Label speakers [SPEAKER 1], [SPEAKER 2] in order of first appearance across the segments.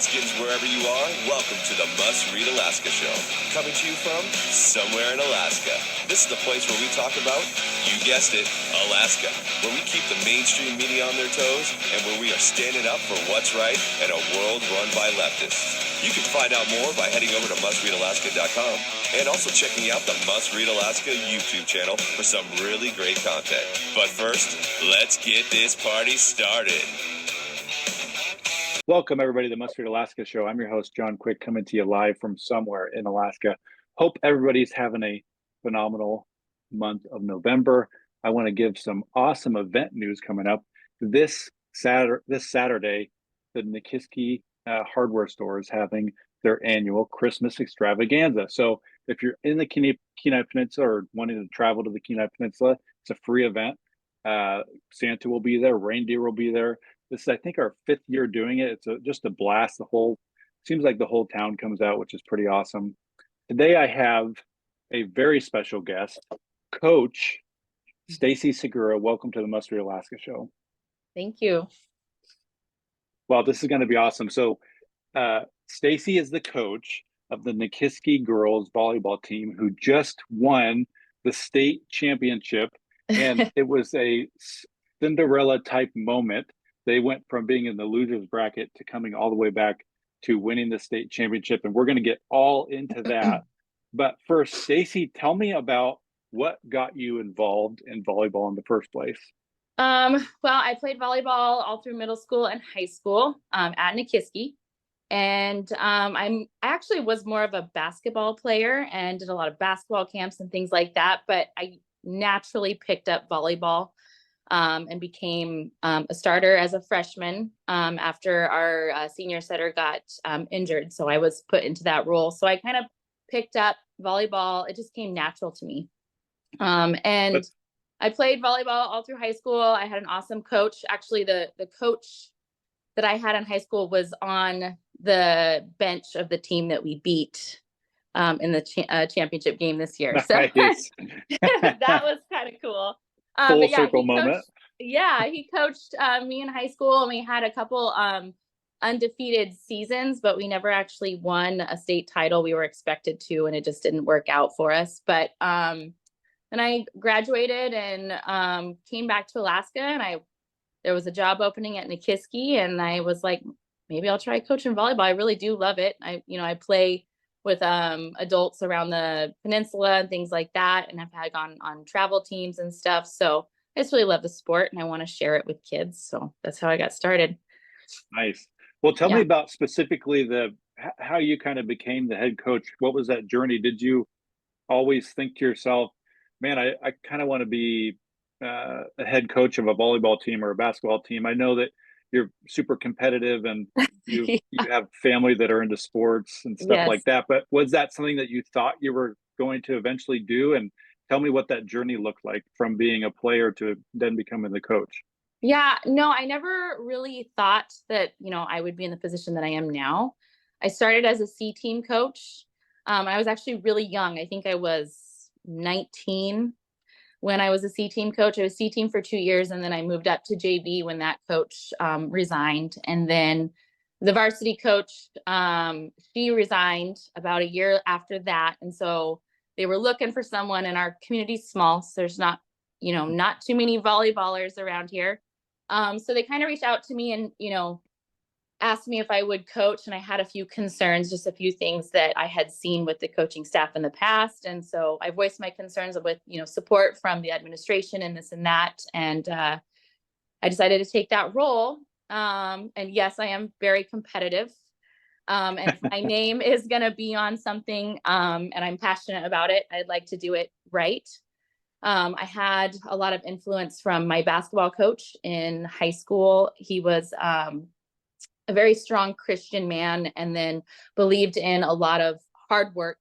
[SPEAKER 1] Alaskans, wherever you are, welcome to the Must Read Alaska Show. Coming to you from somewhere in Alaska. This is the place where we talk about, you guessed it, Alaska. Where we keep the mainstream media on their toes and where we are standing up for what's right in a world run by leftists. You can find out more by heading over to mustreadalaska.com and also checking out the Must Read Alaska YouTube channel for some really great content. But first, let's get this party started.
[SPEAKER 2] Welcome, everybody, to the Must Read Alaska Show. I'm your host, John Quick, coming to you live from somewhere in Alaska. Hope everybody's having a phenomenal month of November. I want to give some awesome event news coming up. This Saturday, the Nikiski hardware store is having their annual Christmas extravaganza. So if you're in the Kenai Peninsula or wanting to travel to the Kenai Peninsula, it's a free event. Santa will be there, reindeer will be there. This is, I think, our 5th year doing it. It's just a blast. Seems like the whole town comes out, which is pretty awesome. Today I have a very special guest, Coach Stacy Segura. Welcome to the Must Read Alaska Show.
[SPEAKER 3] Thank you.
[SPEAKER 2] Well, this is going to be awesome. So Stacy is the coach of the Nikiski girls volleyball team who just won the state championship. And it was a Cinderella type moment. They went from being in the losers bracket to coming all the way back to winning the state championship. And we're going to get all into that. But first, Stacy, tell me about what got you involved in volleyball in the first place.
[SPEAKER 3] Well, I played volleyball all through middle school and high school at Nikiski. And I actually was more of a basketball player and did a lot of basketball camps and things like that. But I naturally picked up volleyball and became a starter as a freshman after our senior setter got injured. So I was put into that role. So I kind of picked up volleyball. It just came natural to me. And I played volleyball all through high school. I had an awesome coach. Actually, the coach that I had in high school was on the bench of the team that we beat in the championship game this year. So
[SPEAKER 2] Nice.
[SPEAKER 3] that was kind of cool.
[SPEAKER 2] Full circle moment.
[SPEAKER 3] He coached me in high school, and we had a couple undefeated seasons, but we never actually won a state title. We were expected to, and it just didn't work out for us. But then I graduated and came back to Alaska, and there was a job opening at Nikiski, and I was like, maybe I'll try coaching volleyball. I really do love it. I play with adults around the peninsula and things like that, and I've had gone on travel teams and stuff. So I just really love the sport, and I want to share it with kids. So that's how I got started.
[SPEAKER 2] Nice. Well, tell me about specifically how you kind of became the head coach. What was that journey? Did you always think to yourself, man, I kind of want to be a head coach of a volleyball team or a basketball team? I know that you're super competitive and you have family that are into sports and stuff like that. But was that something that you thought you were going to eventually do? And tell me what that journey looked like from being a player to then becoming the coach.
[SPEAKER 3] Yeah, no, I never really thought that, I would be in the position that I am now. I started as a C team coach. I was actually really young. I think I was 19 when I was a C team coach. I was C team for 2 years, and then I moved up to JV when that coach resigned. And then the varsity coach, she resigned about a year after that. And so they were looking for someone, and our community's small, so there's not too many volleyballers around here. So they kind of reached out to me and, asked me if I would coach. And I had a few concerns, just a few things that I had seen with the coaching staff in the past. And so I voiced my concerns with, support from the administration and this and that. And I decided to take that role. And yes, I am very competitive. And if my name is going to be on something and I'm passionate about it, I'd like to do it right. I had a lot of influence from my basketball coach in high school. He was a very strong Christian man, and then believed in a lot of hard work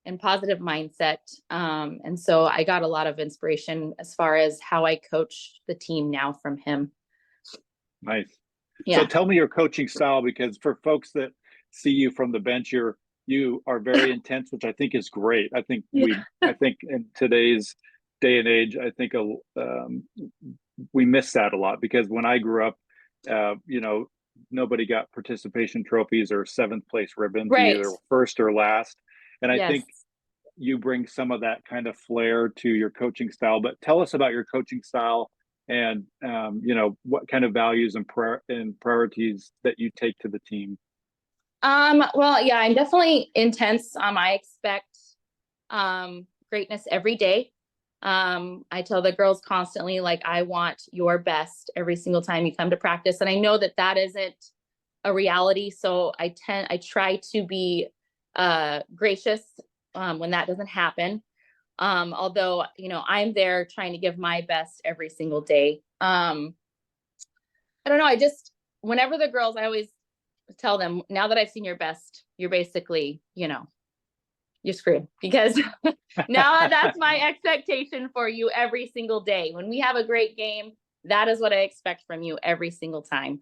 [SPEAKER 3] and positive mindset. And so I got a lot of inspiration as far as how I coach the team now from him.
[SPEAKER 2] Nice.
[SPEAKER 3] Yeah.
[SPEAKER 2] So tell me your coaching style, because for folks that see you from the bench, you are very intense, which I think is great. I think I think in today's day and age, I think we miss that a lot, because when I grew up, nobody got participation trophies or seventh place ribbons. You
[SPEAKER 3] Right.
[SPEAKER 2] either first or last. And I
[SPEAKER 3] Yes.
[SPEAKER 2] think you bring some of that kind of flair to your coaching style. But tell us about your coaching style and what kind of values and priorities that you take to the team.
[SPEAKER 3] Well, yeah, I'm definitely intense. I expect greatness every day. I tell the girls constantly, like, I want your best every single time you come to practice. And I know that that isn't a reality. So I try to be gracious when that doesn't happen. Although, I'm there trying to give my best every single day. I don't know. Whenever the girls, I always tell them, now that I've seen your best, you're basically, you're screwed, because now that's my expectation for you every single day. When we have a great game, that is what I expect from you every single time.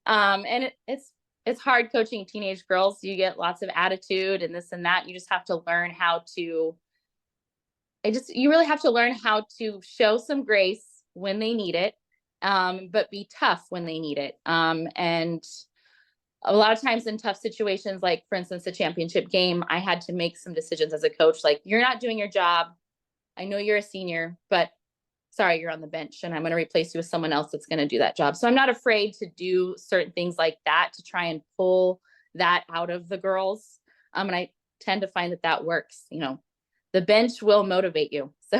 [SPEAKER 3] And it's hard coaching teenage girls. You get lots of attitude and this and that. You just have to learn how to, you really have to learn how to show some grace when they need it, but be tough when they need it. And a lot of times in tough situations, like for instance, the championship game, I had to make some decisions as a coach, like, you're not doing your job. I know you're a senior, but sorry, you're on the bench, and I'm going to replace you with someone else that's going to do that job. So I'm not afraid to do certain things like that to try and pull that out of the girls. And I tend to find that that works. The bench will motivate you. So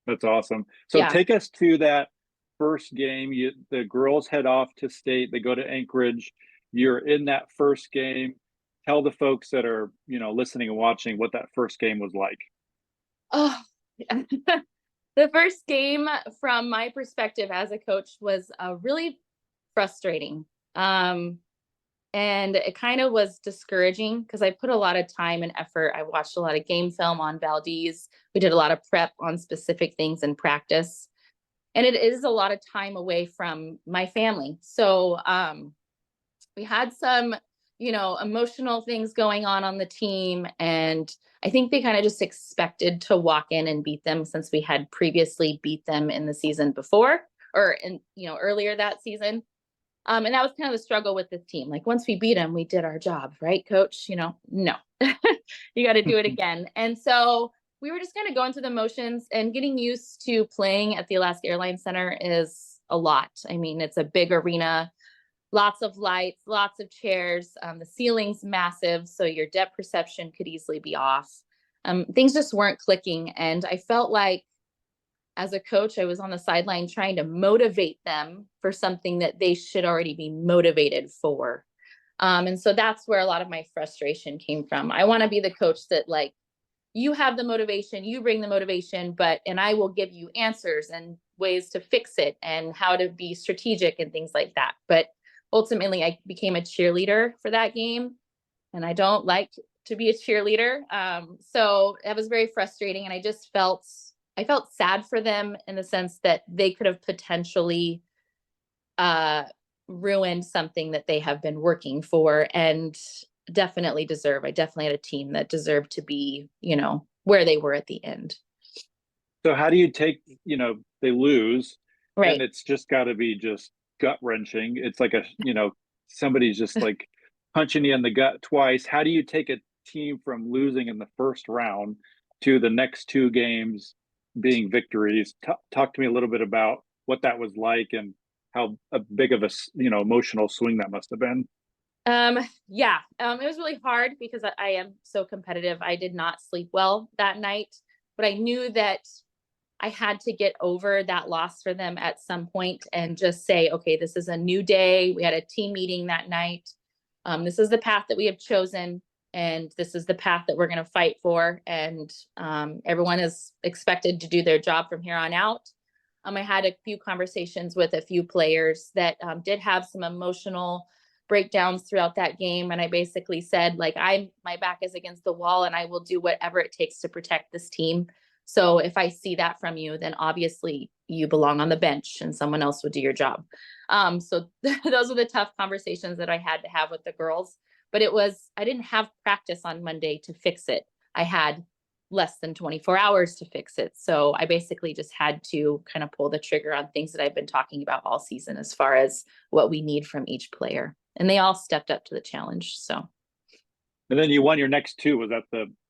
[SPEAKER 2] That's awesome. So
[SPEAKER 3] yeah.
[SPEAKER 2] take us to that first game. The girls head off to state. They go to Anchorage. You're in that first game. Tell the folks that are, listening and watching what that first game was like.
[SPEAKER 3] Oh, the first game from my perspective as a coach was really frustrating. And it kind of was discouraging because I put a lot of time and effort. I watched a lot of game film on Valdez. We did a lot of prep on specific things in practice. And it is a lot of time away from my family. So we had some, emotional things going on the team. And I think they kind of just expected to walk in and beat them, since we had previously beat them in the season before, or earlier that season. And that was kind of the struggle with this team. Like, once we beat them, we did our job, right, coach? No, you got to do it again. And so we were just kind of going through the motions, and getting used to playing at the Alaska Airlines Center is a lot. I mean, it's a big arena, lots of lights, lots of chairs. The ceiling's massive, so your depth perception could easily be off. Things just weren't clicking. And I felt like, as a coach, I was on the sideline trying to motivate them for something that they should already be motivated for. And so that's where a lot of my frustration came from. I want to be the coach that, like, you have the motivation, you bring the motivation, and I will give you answers and ways to fix it and how to be strategic and things like that. But ultimately, I became a cheerleader for that game, and I don't like to be a cheerleader. So that was very frustrating. And I felt sad for them, in the sense that they could have potentially ruined something that they have been working for, and definitely deserve. I definitely had a team that deserved to be, where they were at the end.
[SPEAKER 2] So how do you take, they lose,
[SPEAKER 3] Right.
[SPEAKER 2] and it's just got to be just gut wrenching. It's like somebody's just like punching you in the gut twice. How do you take a team from losing in the first round to the next two games being victories? Talk to me a little bit about what that was like, and how big of a emotional swing that must have been.
[SPEAKER 3] Yeah, it was really hard because I am so competitive. I did not sleep well that night, but I knew that I had to get over that loss for them at some point, and just say, okay, this is a new day. We had a team meeting that night. This is the path that we have chosen, and this is the path that we're going to fight for. And everyone is expected to do their job from here on out. I had a few conversations with a few players that did have some emotional breakdowns throughout that game. And I basically said, like, my back is against the wall, and I will do whatever it takes to protect this team. So if I see that from you, then obviously you belong on the bench and someone else would do your job. So those were the tough conversations that I had to have with the girls. But I didn't have practice on Monday to fix it. I had less than 24 hours to fix it. So I basically just had to kind of pull the trigger on things that I've been talking about all season as far as what we need from each player. And they all stepped up to the challenge. So.
[SPEAKER 2] And then you won your next two. Was that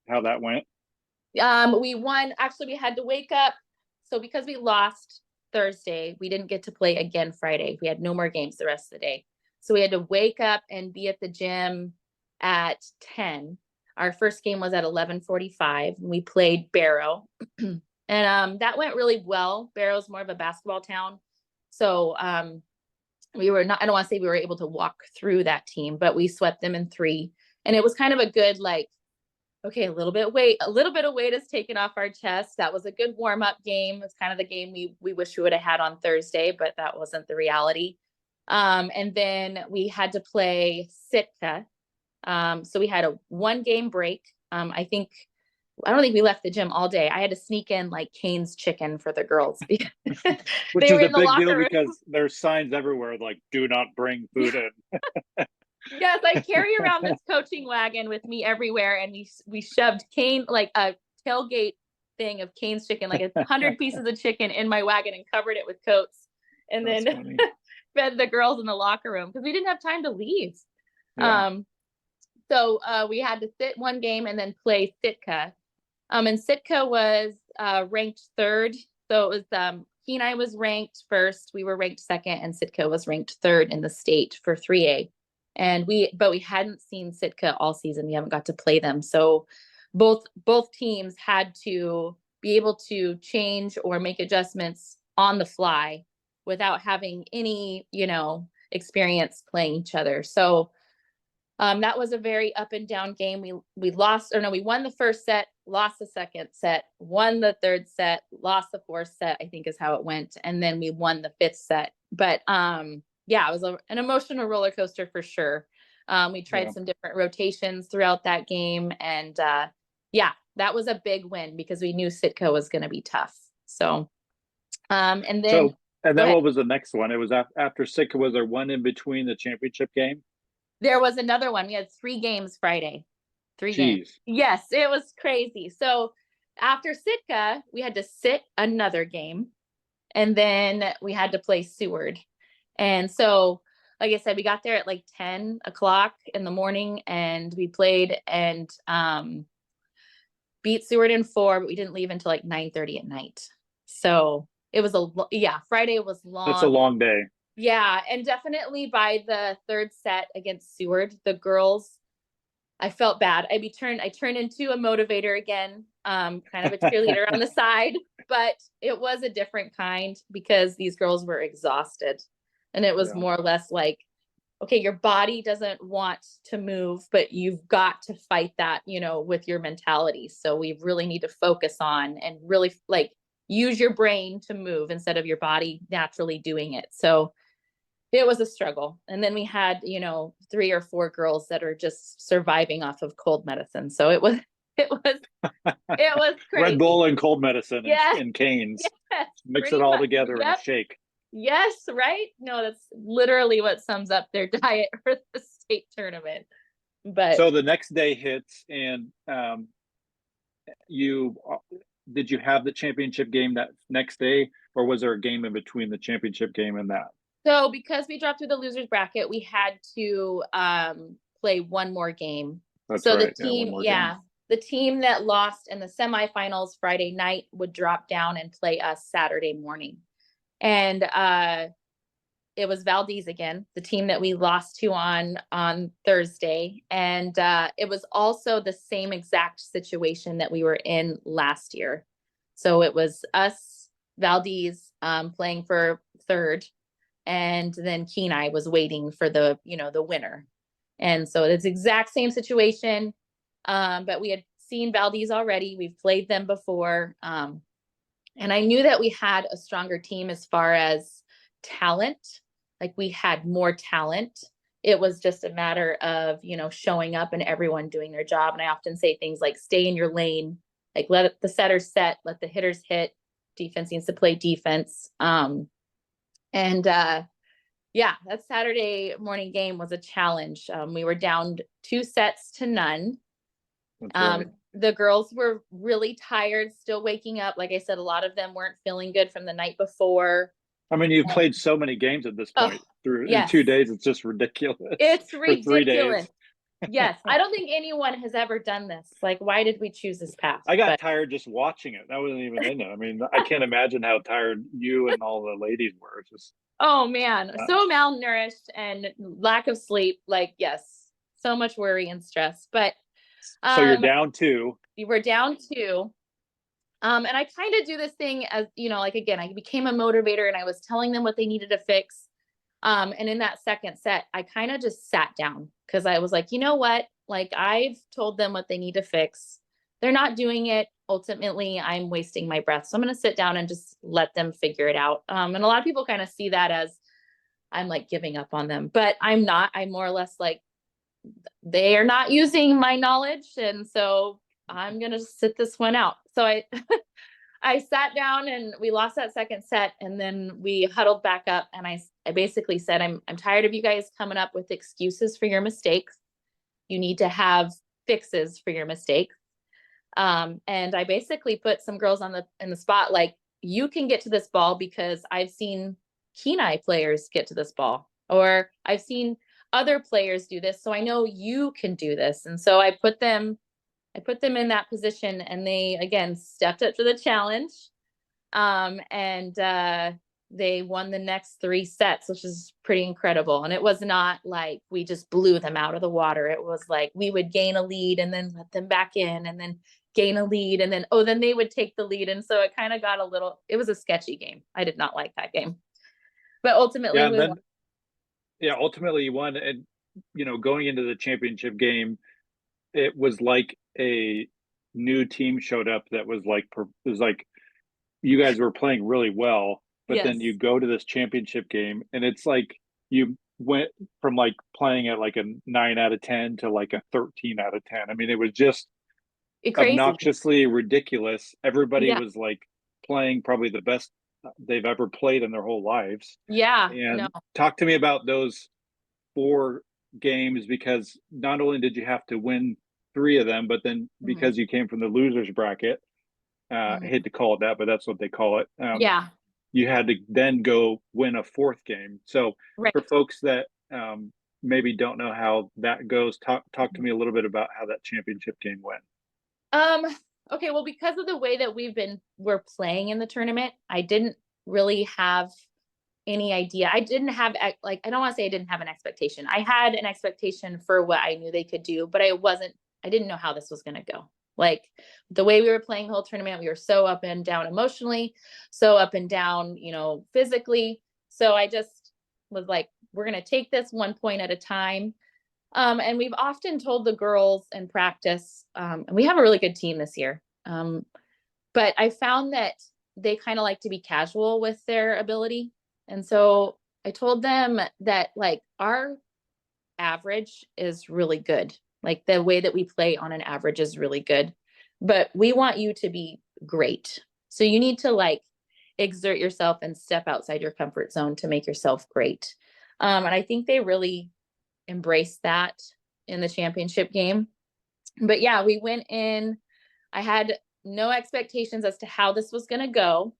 [SPEAKER 2] how that went?
[SPEAKER 3] We won. Actually, we had to wake up. So because we lost Thursday, we didn't get to play again Friday. We had no more games the rest of the day. So we had to wake up and be at the gym at 10. Our first game was at 11:45. We played Barrow. And that went really well. Barrow's more of a basketball town. So we were not, I don't want to say we were able to walk through that team, but we swept them in 3. And it was kind of a good, like, okay, a little bit of weight is taken off our chest. That was a good warm-up game. It's kind of the game we wish we would have had on Thursday, but that wasn't the reality. And then we had to play Sitka. So we had a 1-game break. I don't think we left the gym all day. I had to sneak in like Cane's chicken for the girls.
[SPEAKER 2] Which is a big deal because there's signs everywhere like, do not bring food in.
[SPEAKER 3] Yes, I carry around this coaching wagon with me everywhere. And we shoved Cane, like a tailgate thing of Cane's chicken, like 100 pieces of chicken in my wagon and covered it with coats. And then fed the girls in the locker room because we didn't have time to leave. Yeah. So we had to sit 1 game and then play Sitka. And Sitka was ranked 3rd. So it was Kenai was ranked 1st. We were ranked 2nd, and Sitka was ranked 3rd in the state for 3A. And we hadn't seen Sitka all season. We haven't got to play them. So both teams had to be able to change or make adjustments on the fly without having any, experience playing each other. So that was a very up and down game. We won the first set, lost the second set, won the third set, lost the fourth set, I think is how it went. And then we won the 5th set. But yeah, it was an emotional roller coaster for sure. We tried some different rotations throughout that game. And that was a big win because we knew Sitka was going to be tough. So, and then
[SPEAKER 2] what was the next one? It was after Sitka. Was there one in between the championship game?
[SPEAKER 3] There was another one. We had 3 games Friday. 3 games. Yes, it was crazy. So after Sitka, we had to sit another game. And then we had to play Seward. And so, like I said, we got there at like 10 o'clock in the morning and we played and beat Seward in 4, but we didn't leave until like 9:30 at night. So it was Friday was long.
[SPEAKER 2] It's a long day.
[SPEAKER 3] Yeah. And definitely by the 3rd set against Seward, the girls, I felt bad. I turned into a motivator again, kind of a cheerleader on the side, but it was a different kind because these girls were exhausted. And it was more or less like, okay, your body doesn't want to move, but you've got to fight that, with your mentality. So we really need to focus on and really like use your brain to move instead of your body naturally doing it. So it was a struggle. And then we had, 3 or 4 girls that are just surviving off of cold medicine. So it was crazy.
[SPEAKER 2] Red Bull and cold medicine and Cane's. Yes, mix it all together in a shake.
[SPEAKER 3] Yes, right? No, that's literally what sums up their diet for the state tournament. But
[SPEAKER 2] so the next day hits and did you have the championship game that next day, or was there a game in between the championship game and that?
[SPEAKER 3] So because we dropped through the losers bracket, we had to play 1 more game.
[SPEAKER 2] That's
[SPEAKER 3] so
[SPEAKER 2] right.
[SPEAKER 3] The team, the team that lost in the semifinals Friday night would drop down and play us Saturday morning. And it was Valdez again, the team that we lost to on Thursday. And it was also the same exact situation that we were in last year. So it was us, Valdez, playing for 3rd. And then Kenai was waiting for the winner. And so it's exact same situation. But we had seen Valdez already. We've played them before. And I knew that we had a stronger team as far as talent. Like we had more talent. It was just a matter of, showing up and everyone doing their job. And I often say things like stay in your lane, like let the setters set, let the hitters hit. Defense needs to play defense. That Saturday morning game was a challenge. We were down 2-0.
[SPEAKER 2] Right.
[SPEAKER 3] the girls were really tired, still waking up. Like I said, a lot of them weren't feeling good from the night before.
[SPEAKER 2] I mean, you've played so many games at this
[SPEAKER 3] Oh,
[SPEAKER 2] point through in
[SPEAKER 3] yes.
[SPEAKER 2] 2 days. It's just ridiculous.
[SPEAKER 3] It's
[SPEAKER 2] For 3
[SPEAKER 3] ridiculous.
[SPEAKER 2] days.
[SPEAKER 3] Yes. I don't think anyone has ever done this. Like, why did we choose this path?
[SPEAKER 2] I got
[SPEAKER 3] But
[SPEAKER 2] tired just watching it. I wasn't even in it. I mean, I can't imagine how tired you and all the ladies were. It's just
[SPEAKER 3] oh man, so malnourished and lack of sleep. Like, yes, so much worry and stress. But
[SPEAKER 2] so you're down 2.
[SPEAKER 3] we were down 2. And I kind of do this thing as, like, again, I became a motivator and I was telling them what they needed to fix. And in that second set, I kind of just sat down because I was like, you know what? Like, I've told them what they need to fix. They're not doing it. Ultimately, I'm wasting my breath. So I'm going to sit down and just let them figure it out. And a lot of people kind of see that as I'm like giving up on them, but I'm not. I'm more or less like, they are not using my knowledge. And so I'm going to sit this one out. So I sat down and we lost that second set, and then we huddled back up and I basically said, I'm tired of you guys coming up with excuses for your mistakes. You need to have fixes for your mistakes. And I basically put some girls in the spot, like, you can get to this ball because I've seen Kenai players get to this ball, or I've seen other players do this. So I know you can do this. And so I put them in that position, and they, again, stepped up to the challenge. And they won the next 3 sets, which is pretty incredible. And it was not like we just blew them out of the water. It was like we would gain a lead and then let them back in, and then gain a lead, and then, then they would take the lead. And so it kind of got it was a sketchy game. I did not like that game, but ultimately we won.
[SPEAKER 2] Yeah, ultimately you won. And, going into the championship game, it was like a new team showed up that was like, you guys were playing really well, but
[SPEAKER 3] Yes.
[SPEAKER 2] then you go to this championship game and it's like you went from like playing at like a 9 out of 10 to like a 13 out of 10. I mean, it was just
[SPEAKER 3] Crazy.
[SPEAKER 2] obnoxiously ridiculous. Everybody
[SPEAKER 3] Yeah.
[SPEAKER 2] was like playing probably the best they've ever played in their whole lives.
[SPEAKER 3] Yeah.
[SPEAKER 2] And
[SPEAKER 3] No.
[SPEAKER 2] talk to me about those 4 games, because not only did you have to win 3 of them, but then because you came from the losers bracket, I hate to call it that, but that's what they call it.
[SPEAKER 3] Yeah.
[SPEAKER 2] You had to then go win a 4th game. So
[SPEAKER 3] Right.
[SPEAKER 2] for folks that maybe don't know how that goes, talk to me a little bit about how that championship game went.
[SPEAKER 3] Okay, well, because of the way that we're playing in the tournament, I didn't really have any idea. I didn't have, like, I don't want to say I didn't have an expectation. I had an expectation for what I knew they could do, but I didn't know how this was going to go. Like, the way we were playing the whole tournament, we were so up and down emotionally, so up and down, physically. So I just was like, we're going to take this 1 point at a time. And we've often told the girls in practice, and we have a really good team this year. But I found that they kind of like to be casual with their ability. And so I told them that, like, our average is really good. Like, the way that we play on an average is really good, but we want you to be great. So you need to, like, exert yourself and step outside your comfort zone to make yourself great. And I think they really embraced that in the championship game. But yeah, we went in, I had no expectations as to how this was going to go.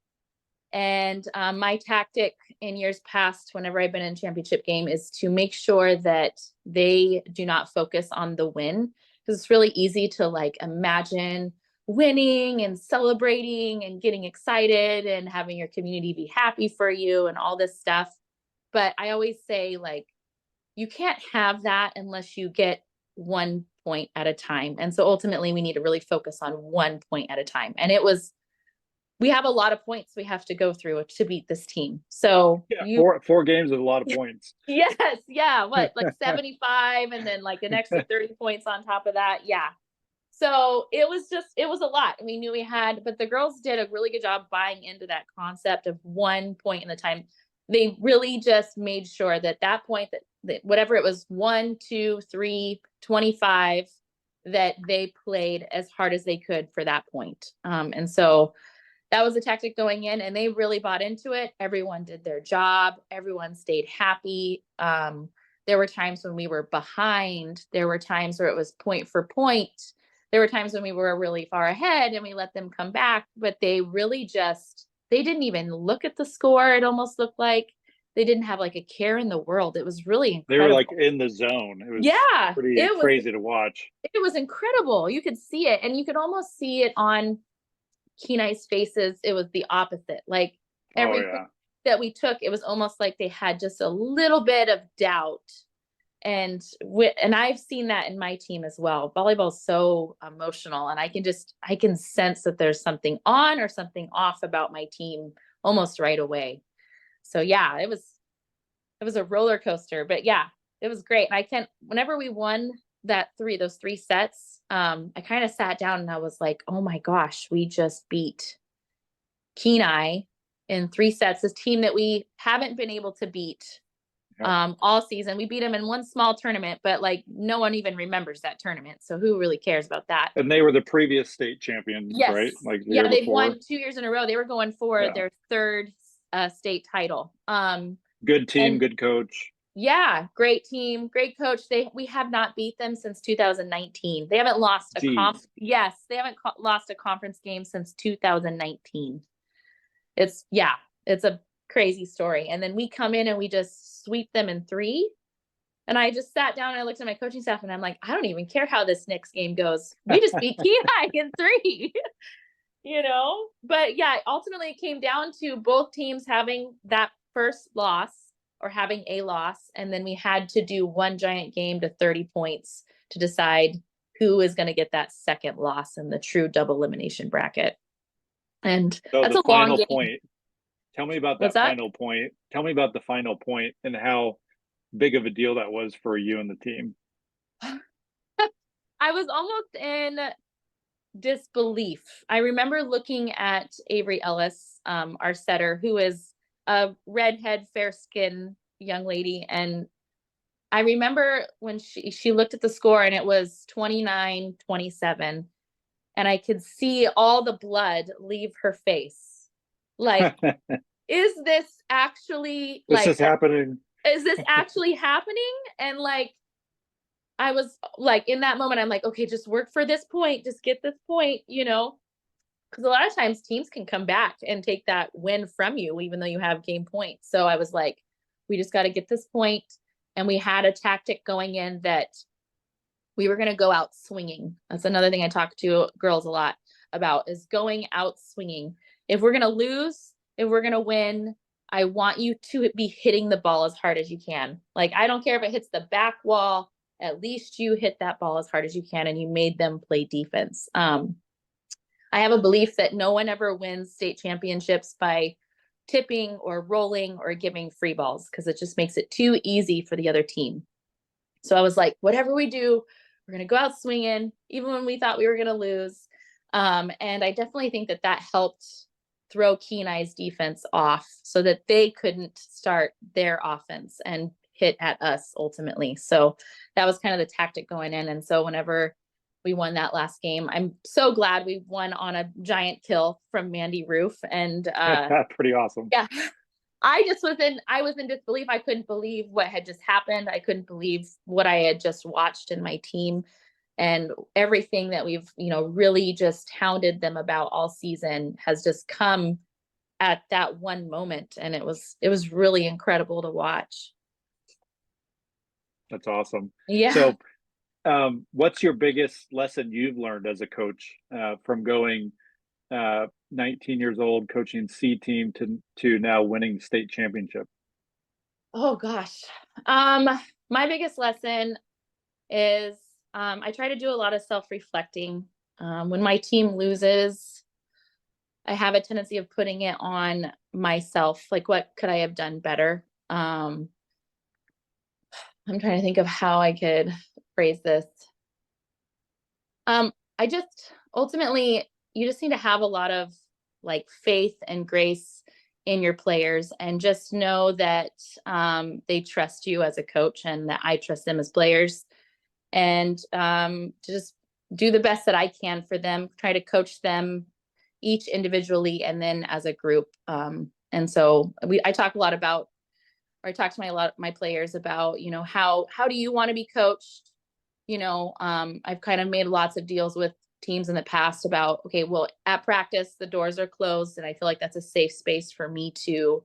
[SPEAKER 3] And my tactic in years past, whenever I've been in championship game, is to make sure that they do not focus on the win, because it's really easy to, like, imagine winning and celebrating and getting excited and having your community be happy for you and all this stuff. But I always say, like, you can't have that unless you get 1 point at a time. And so ultimately we need to really focus on 1 point at a time. And we have a lot of points we have to go through to beat this team. So
[SPEAKER 2] yeah, 4 games with a lot of points.
[SPEAKER 3] Yes. Yeah. What, like 75 and then like an extra 30 points on top of that. Yeah. So it was a lot. We knew we had, but the girls did a really good job buying into that concept of 1 point in the time. They really just made sure that point, that whatever it was, 1, 2, 3, 25, that they played as hard as they could for that point. And so that was the tactic going in, and they really bought into it. Everyone did their job. Everyone stayed happy. There were times when we were behind. There were times where it was point for point. there were times when we were really far ahead and we let them come back, but they really they didn't even look at the score. It almost looked like they didn't have like a care in the world. It was really incredible.
[SPEAKER 2] They were like in the zone. It was pretty crazy to watch.
[SPEAKER 3] It was incredible. You could see it, and you could almost see it on Kenai's faces. It was the opposite. Like everything that we took, it was almost like they had just a little bit of doubt. And I've seen that in my team as well. Volleyball is so emotional, and I can sense that there's something on or something off about my team almost right away. So yeah, it was a roller coaster, but yeah, it was great. And whenever we won those three sets, I kind of sat down and I was like, oh my gosh, we just beat Kenai in 3 sets, this team that we haven't been able to beat all season. We beat them in one small tournament, but like no one even remembers that tournament. So who really cares about that?
[SPEAKER 2] And they were the previous state champions, right? Like the year
[SPEAKER 3] they've
[SPEAKER 2] before.
[SPEAKER 3] won 2 years in a row. They were going for their 3rd state title.
[SPEAKER 2] Good team, good coach.
[SPEAKER 3] Yeah, great team, great coach. We have not beat them since 2019. They haven't lost they haven't lost a conference game since 2019. It's a crazy story. And then we come in and we just sweep them in 3. And I just sat down and I looked at my coaching staff and I'm like, I don't even care how this next game goes. We just beat Kenai in 3. But yeah, ultimately it came down to both teams having that first loss or having a loss. And then we had to do one giant game to 30 points to decide who is going to get that second loss in the true double elimination bracket. And
[SPEAKER 2] so
[SPEAKER 3] that's
[SPEAKER 2] the
[SPEAKER 3] a long
[SPEAKER 2] final
[SPEAKER 3] game.
[SPEAKER 2] point. Tell me about that final point. Tell me about the final point and how big of a deal that was for you and the team.
[SPEAKER 3] I was almost in disbelief. I remember looking at Avery Ellis, our setter, who is a redhead, fair-skinned young lady. And I remember when she looked at the score and it was 29-27. And I could see all the blood leave her face. Like, is this actually
[SPEAKER 2] happening?
[SPEAKER 3] Is this actually happening? And like, I was like, in that moment, I'm like, okay, just work for this point. Just get this point, because a lot of times teams can come back and take that win from you, even though you have game points. So I was like, we just got to get this point. And we had a tactic going in that we were going to go out swinging. That's another thing I talk to girls a lot about, is going out swinging. If we're going to lose, if we're going to win, I want you to be hitting the ball as hard as you can. Like, I don't care if it hits the back wall, at least you hit that ball as hard as you can, and you made them play defense. I have a belief that no one ever wins state championships by tipping or rolling or giving free balls, because it just makes it too easy for the other team. So I was like, whatever we do, we're going to go out swinging, even when we thought we were going to lose. And I definitely think that helped throw Kenai's defense off so that they couldn't start their offense and hit at us ultimately. So that was kind of the tactic going in. And so whenever we won that last game, I'm so glad we won on a giant kill from Mandy Roof. And
[SPEAKER 2] pretty awesome.
[SPEAKER 3] Yeah. I was in disbelief. I couldn't believe what had just happened. I couldn't believe what I had just watched in my team, and everything that we've, really just hounded them about all season has just come at that one moment. And it was really incredible to watch.
[SPEAKER 2] That's awesome.
[SPEAKER 3] Yeah.
[SPEAKER 2] So what's your biggest lesson you've learned as a coach from going 19 years old, coaching C team to now winning state championship?
[SPEAKER 3] Oh gosh. My biggest lesson is I try to do a lot of self-reflecting. When my team loses, I have a tendency of putting it on myself. Like, what could I have done better? I'm trying to think of how I could phrase this. I just ultimately, you just need to have a lot of like faith and grace in your players, and just know that they trust you as a coach, and that I trust them as players, and to just do the best that I can for them, try to coach them each individually and then as a group. And so I talk a lot about, or I talk to my players about, how do you want to be coached? I've kind of made lots of deals with teams in the past about, okay, well, at practice, the doors are closed. And I feel like that's a safe space for me to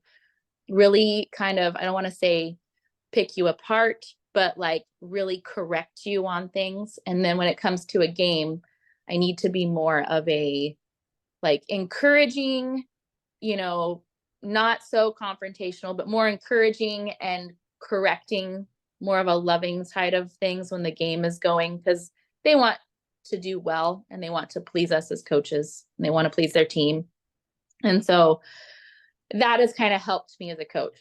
[SPEAKER 3] really kind of, I don't want to say pick you apart, but like really correct you on things. And then when it comes to a game, I need to be more of a like encouraging, not so confrontational, but more encouraging and correcting, more of a loving side of things when the game is going, because they want to do well and they want to please us as coaches and they want to please their team. And so that has kind of helped me as a coach.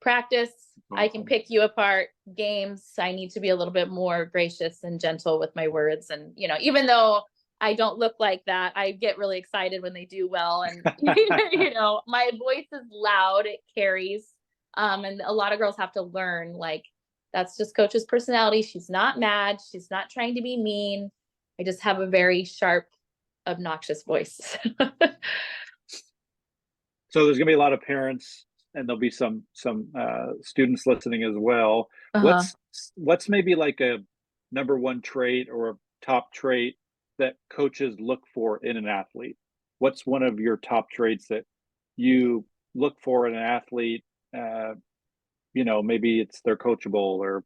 [SPEAKER 3] Practice, I can pick you apart. Games, I need to be a little bit more gracious and gentle with my words. And, even though I don't look like that, I get really excited when they do well. And, my voice is loud, it carries. And a lot of girls have to learn, like, that's just Coach's personality. She's not mad. She's not trying to be mean. I just have a very sharp, obnoxious voice.
[SPEAKER 2] So there's going to be a lot of parents, and there'll be some students listening as well.
[SPEAKER 3] Uh-huh.
[SPEAKER 2] What's maybe like a number one trait or a top trait that coaches look for in an athlete? What's one of your top traits that you look for in an athlete? Maybe it's they're coachable or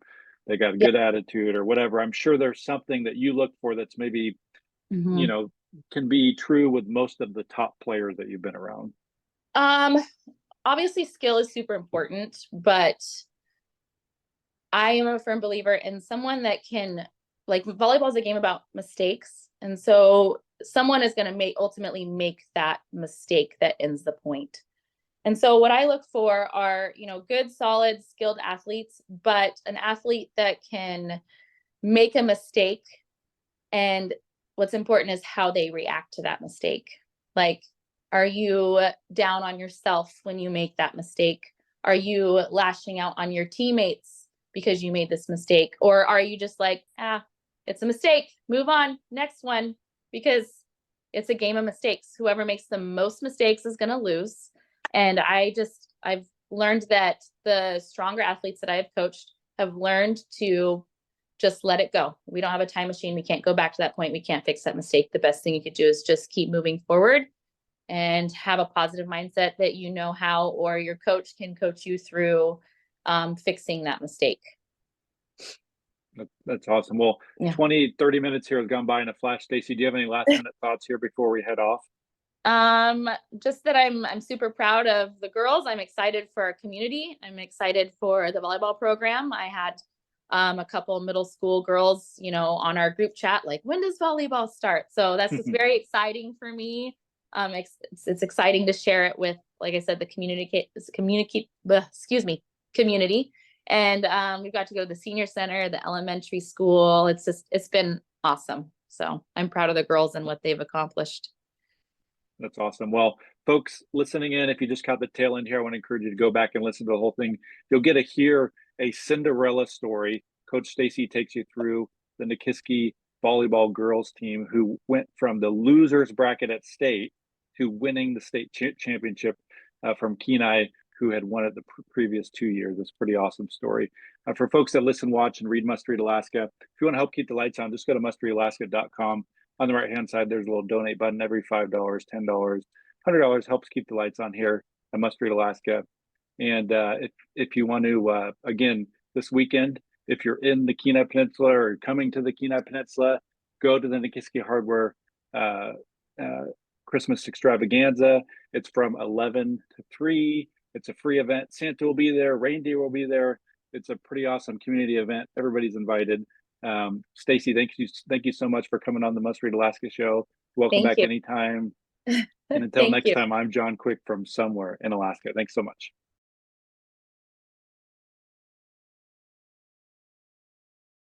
[SPEAKER 2] they got a good attitude or whatever. I'm sure there's something that you look for that's maybe, can be true with most of the top players that you've been around.
[SPEAKER 3] Obviously skill is super important, but I am a firm believer in someone that can, like, volleyball is a game about mistakes. And so someone is going to ultimately make that mistake that ends the point. And so what I look for are, good, solid, skilled athletes, but an athlete that can make a mistake. And what's important is how they react to that mistake. Like, are you down on yourself when you make that mistake? Are you lashing out on your teammates because you made this mistake? Or are you just like, it's a mistake, move on, next one, because it's a game of mistakes. Whoever makes the most mistakes is going to lose. And I've learned that the stronger athletes that I've coached have learned to just let it go. We don't have a time machine. We can't go back to that point. We can't fix that mistake. The best thing you could do is just keep moving forward and have a positive mindset that how, or your coach can coach you through fixing that mistake.
[SPEAKER 2] That's awesome. Well, 20-30 minutes here has gone by in a flash. Stacy, do you have any last minute thoughts here before we head off?
[SPEAKER 3] Just that I'm super proud of the girls. I'm excited for our community. I'm excited for the volleyball program. I had a couple middle school girls, on our group chat, like, when does volleyball start? So that's just very exciting for me. It's exciting to share it with, like I said, the community. And we've got to go to the senior center, the elementary school. It's been awesome. So I'm proud of the girls and what they've accomplished.
[SPEAKER 2] That's awesome. Well, folks listening in, if you just caught the tail end here, I want to encourage you to go back and listen to the whole thing. You'll get to hear a Cinderella story. Coach Stacy takes you through the Nikiski volleyball girls team who went from the losers bracket at state to winning the state championship from Kenai, who had won it the previous 2 years. It's a pretty awesome story. For folks that listen, watch, and read Must Read Alaska, if you want to help keep the lights on, just go to mustreadalaska.com. On the right-hand side, there's a little donate button. Every $5, $10, $100 helps keep the lights on here at Must Read Alaska. And if you want to, again, this weekend, if you're in the Kenai Peninsula or coming to the Kenai Peninsula, go to the Nikiski Hardware Christmas extravaganza. It's from 11 to 3. It's a free event. Santa will be there. Reindeer will be there. It's a pretty awesome community event. Everybody's invited. Stacy, thank you so much for coming on the Must Read Alaska show. Welcome back anytime. And until next time, I'm John Quick from somewhere in Alaska. Thanks so much.